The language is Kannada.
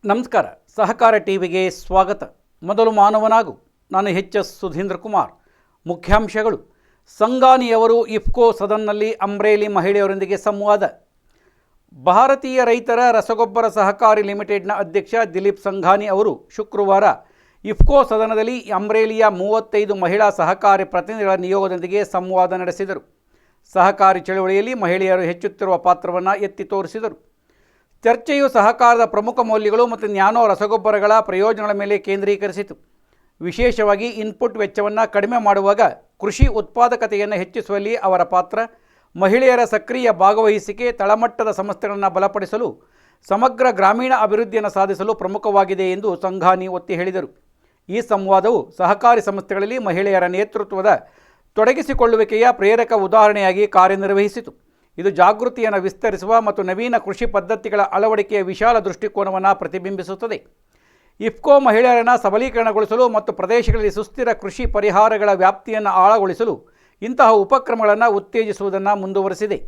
ನಮಸ್ಕಾರ. ಸಹಕಾರ ಟಿವಿಗೆ ಸ್ವಾಗತ. ಮೊದಲು ಮಾನವನಾಗು. ನಾನು ಎಚ್.ಎಸ್. ಸುಧೀಂದ್ರ ಕುಮಾರ್. ಮುಖ್ಯಾಂಶಗಳು. ಸಂಘಾನಿಯವರು ಇಫ್ಕೋ ಸದನ್ನಲ್ಲಿ ಅಮ್ರೇಲಿ ಮಹಿಳೆಯರೊಂದಿಗೆ ಸಂವಾದ. ಭಾರತೀಯ ರೈತರ ರಸಗೊಬ್ಬರ ಸಹಕಾರಿ ಲಿಮಿಟೆಡ್ನ ಅಧ್ಯಕ್ಷ ದಿಲೀಪ್ ಸಂಘಾನಿ ಅವರು ಶುಕ್ರವಾರ ಇಫ್ಕೋ ಸದನದಲ್ಲಿ ಅಮ್ರೇಲಿಯ 35 ಮಹಿಳಾ ಸಹಕಾರಿ ಪ್ರತಿನಿಧಿಗಳ ನಿಯೋಗದೊಂದಿಗೆ ಸಂವಾದ ನಡೆಸಿದರು. ಸಹಕಾರಿ ಚಳವಳಿಯಲ್ಲಿ ಮಹಿಳೆಯರು ಹೆಚ್ಚುತ್ತಿರುವ ಪಾತ್ರವನ್ನು ಎತ್ತಿ ತೋರಿಸಿದರು. ಚರ್ಚೆಯು ಸಹಕಾರದ ಪ್ರಮುಖ ಮೌಲ್ಯಗಳು ಮತ್ತು ನ್ಯಾನೋ ರಸಗೊಬ್ಬರಗಳ ಪ್ರಯೋಜನಗಳ ಮೇಲೆ ಕೇಂದ್ರೀಕರಿಸಿತು. ವಿಶೇಷವಾಗಿ ಇನ್ಪುಟ್ ವೆಚ್ಚವನ್ನು ಕಡಿಮೆ ಮಾಡುವಾಗ ಕೃಷಿ ಉತ್ಪಾದಕತೆಯನ್ನು ಹೆಚ್ಚಿಸುವಲ್ಲಿ ಅವರ ಪಾತ್ರ, ಮಹಿಳೆಯರ ಸಕ್ರಿಯ ಭಾಗವಹಿಸಿಕೆ ತಳಮಟ್ಟದ ಸಂಸ್ಥೆಗಳನ್ನು ಬಲಪಡಿಸಲು, ಸಮಗ್ರ ಗ್ರಾಮೀಣ ಅಭಿವೃದ್ಧಿಯನ್ನು ಸಾಧಿಸಲು ಪ್ರಮುಖವಾಗಿದೆ ಎಂದು ಸಂಘಾನಿ ಒತ್ತಿ ಹೇಳಿದರು. ಈ ಸಂವಾದವು ಸಹಕಾರಿ ಸಂಸ್ಥೆಗಳಲ್ಲಿ ಮಹಿಳೆಯರ ನೇತೃತ್ವದ ತೊಡಗಿಸಿಕೊಳ್ಳುವಿಕೆಯ ಪ್ರೇರಕ ಉದಾಹರಣೆಯಾಗಿ ಕಾರ್ಯನಿರ್ವಹಿಸಿತು. ಇದು ಜಾಗೃತಿಯನ್ನು ವಿಸ್ತರಿಸುವ ಮತ್ತು ನವೀನ ಕೃಷಿ ಪದ್ಧತಿಗಳ ಅಳವಡಿಕೆಯ ವಿಶಾಲ ದೃಷ್ಟಿಕೋನವನ್ನು ಪ್ರತಿಬಿಂಬಿಸುತ್ತದೆ. ಇಫ್ಕೋ ಮಹಿಳೆಯರನ್ನು ಸಬಲೀಕರಣಗೊಳಿಸಲು ಮತ್ತು ಪ್ರದೇಶಗಳಲ್ಲಿ ಸುಸ್ಥಿರ ಕೃಷಿ ಪರಿಹಾರಗಳ ವ್ಯಾಪ್ತಿಯನ್ನು ಆಳಗೊಳಿಸಲು ಇಂತಹ ಉಪಕ್ರಮಗಳನ್ನು ಉತ್ತೇಜಿಸುವುದನ್ನು ಮುಂದುವರೆಸಿದೆ.